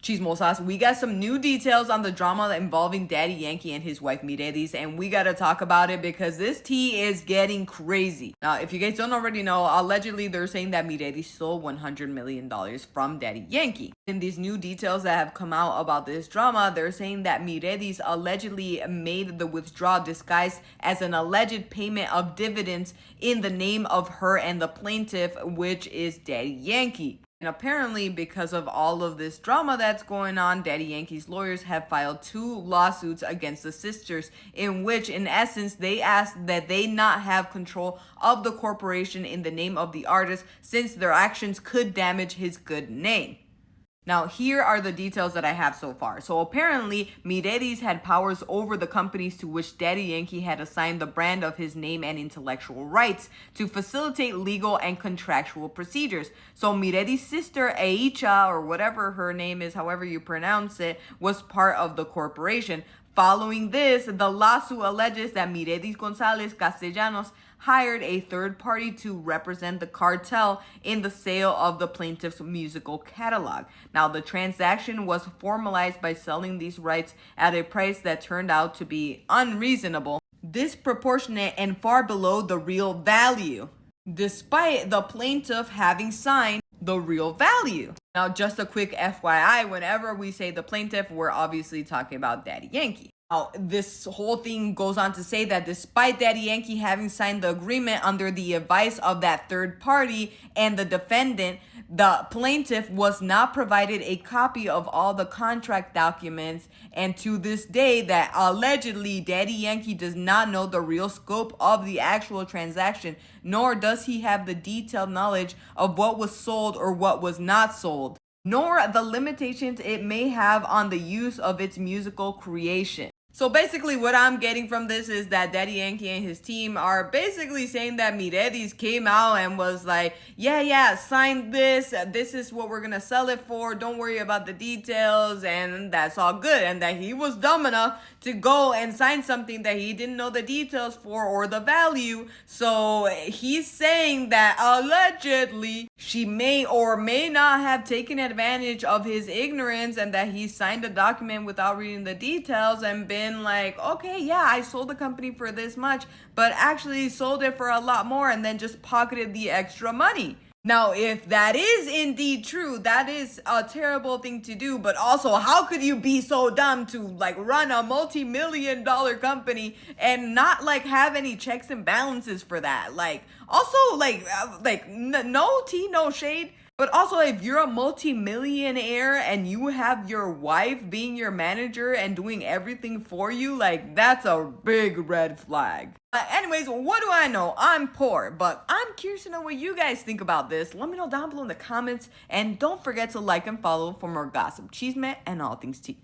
Chismosas, we got some new details on the drama involving Daddy Yankee and his wife Mireddys, and we gotta talk about it because this tea is getting crazy. Now, if you guys don't already know, allegedly they're saying that Mireddys stole $100 million from Daddy Yankee. In these new details that have come out about this drama, they're saying that Mireddys allegedly made the withdrawal disguised as an alleged payment of dividends in the name of her and the plaintiff, which is Daddy Yankee. And apparently, because of all of this drama that's going on, Daddy Yankee's lawyers have filed 2 lawsuits against the sisters, in which, in essence, they asked that they not have control of the corporation in the name of the artist, since their actions could damage his good name. Now, here are the details that I have so far. So apparently, Mireddys had powers over the companies to which Daddy Yankee had assigned the brand of his name and intellectual rights to facilitate legal and contractual procedures. So Mireddys' sister, Aicha, or whatever her name is, however you pronounce it, was part of the corporation. Following this, the lawsuit alleges that Mireddys González Castellanos hired a third party to represent the cartel in the sale of the plaintiff's musical catalog. Now, the transaction was formalized by selling these rights at a price that turned out to be unreasonable, disproportionate, and far below the real value, despite the plaintiff having signed the real value. Now, just a quick FYI, whenever we say the plaintiff, we're obviously talking about Daddy Yankee. Now, this whole thing goes on to say that despite Daddy Yankee having signed the agreement under the advice of that third party and the defendant, the plaintiff was not provided a copy of all the contract documents, and to this day that allegedly Daddy Yankee does not know the real scope of the actual transaction, nor does he have the detailed knowledge of what was sold or what was not sold, nor the limitations it may have on the use of its musical creation. So basically what I'm getting from this is that Daddy Yankee and his team are basically saying that Mireddys came out and was like, yeah, sign this. This is what we're going to sell it for. Don't worry about the details. And that's all good. And that he was dumb enough to go and sign something that he didn't know the details for or the value. So he's saying that allegedly she may or may not have taken advantage of his ignorance and that he signed a document without reading the details and been like, okay, yeah, I sold the company for this much, but actually sold it for a lot more and then just pocketed the extra money. Now, if that is indeed true, that is a terrible thing to do. But also, how could you be so dumb to like run a multi-million-dollar company and not like have any checks and balances for that? Like, also, no tea, no shade. But also, if you're a multi-millionaire and you have your wife being your manager and doing everything for you, like, that's a big red flag. Anyways, what do I know? I'm poor, but I'm curious to know what you guys think about this. Let me know down below in the comments, and don't forget to like and follow for more gossip, chisme, and all things tea.